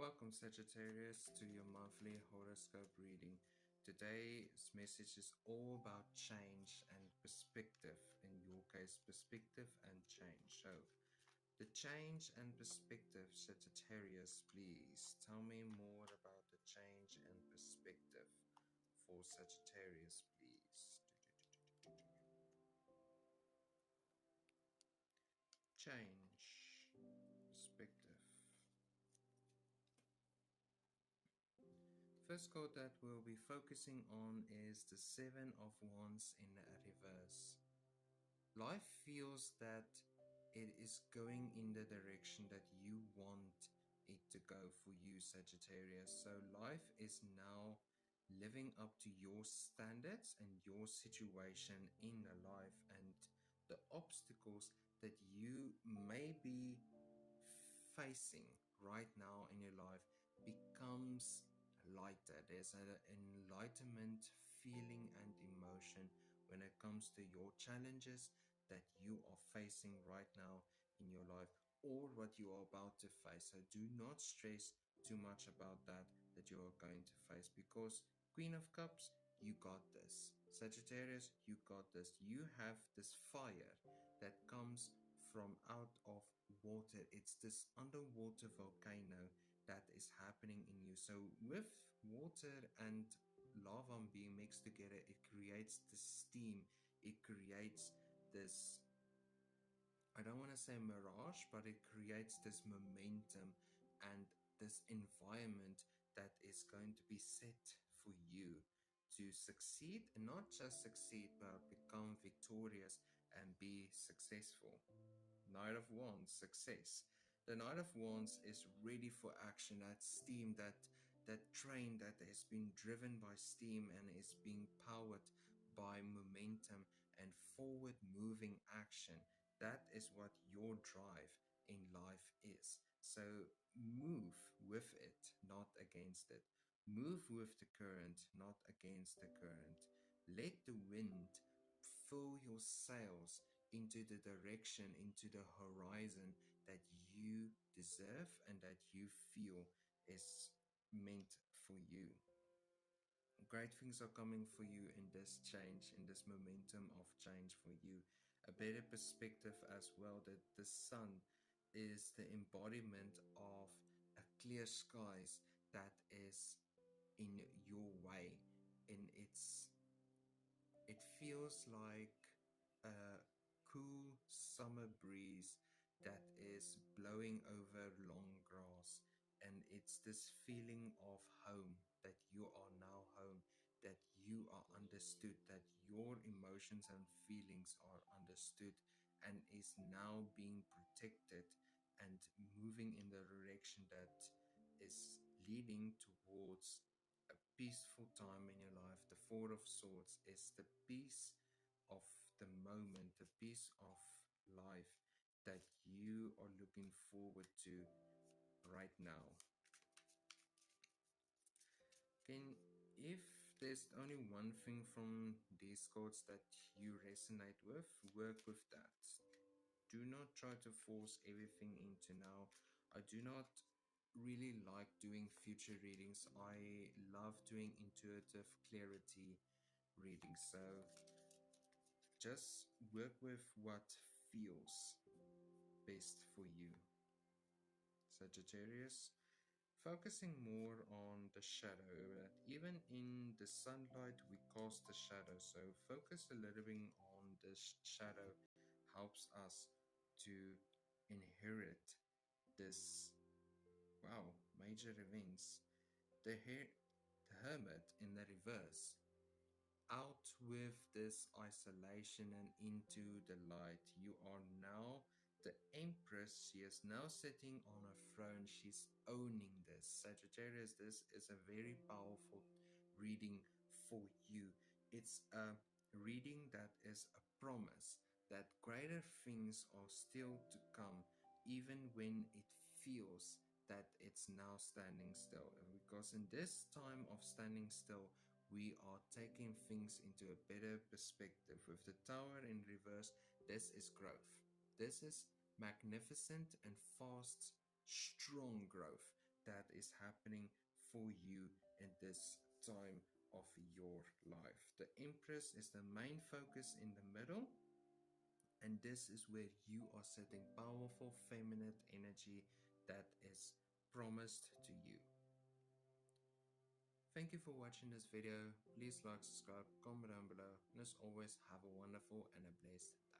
Welcome, Sagittarius, to your monthly horoscope reading. Today's message is all about change and perspective. In your case, perspective and change. So, the change and perspective, Sagittarius, please tell me more about the change and perspective for Sagittarius, please. Change, perspective. First card that we'll be focusing on is the Seven of Wands in reverse. Life feels that it is going in the direction that you want it to go for you, Sagittarius. So life is now living up to your standards and your situation in the life, and the obstacles that you may be facing right now in your life becomes lighter. There's an enlightenment feeling and emotion when it comes to your challenges that you are facing right now in your life, or what you are about to face. So do not stress too much about that you are going to face, because Queen of Cups, you got this. Sagittarius, you got this. You have this fire that comes from out of water. It's this underwater volcano that is happening in you. So with water and lava being mixed together, it creates this steam. It creates this, I don't want to say mirage, but it creates this momentum and this environment that is going to be set for you to succeed, and not just succeed, but become victorious and be successful. Knight of Wands, success. The Knight of Wands is ready for action. That steam, that train that has been driven by steam and is being powered by momentum and forward moving action. That is what your drive in life is. So move with it, not against it. Move with the current, not against the current. Let the wind fill your sails into the direction, into the horizon that you deserve and that you feel is meant for you. Great things are coming for you in this change, in this momentum of change for you. A better perspective as well, that the sun is the embodiment of a clear skies that is in your way. And it feels like a cool summer breeze that is blowing over long grass, and it's this feeling of home, that you are now home, that you are understood, that your emotions and feelings are understood and is now being protected and moving in the direction that is leading towards a peaceful time in your life. The Four of Swords is the peace of the moment, the peace of life that you are looking forward to right now. Can, if there's only one thing from these cards that you resonate with, work with that. Do not try to force everything into now. I do not really like doing future readings. I love doing intuitive clarity readings. So just work with what feels best for you. Sagittarius, focusing more on the shadow, that even in the sunlight we cast the shadow. So focus a little bit on this shadow helps us to inherit this, wow, major events. The Hermit in the reverse, out with this isolation and into the light. You are now the Empress. She is now sitting on a throne. She's owning this. Sagittarius, this is a very powerful reading for you. It's a reading that is a promise that greater things are still to come, even when it feels that it's now standing still. Because in this time of standing still, we are taking things into a better perspective. With the Tower in reverse, this is growth. This is magnificent and fast, strong growth that is happening for you in this time of your life. The Empress is the main focus in the middle, and this is where you are setting powerful feminine energy that is promised to you. Thank you for watching this video. Please like, subscribe, comment down below, and as always, have a wonderful and a blessed day.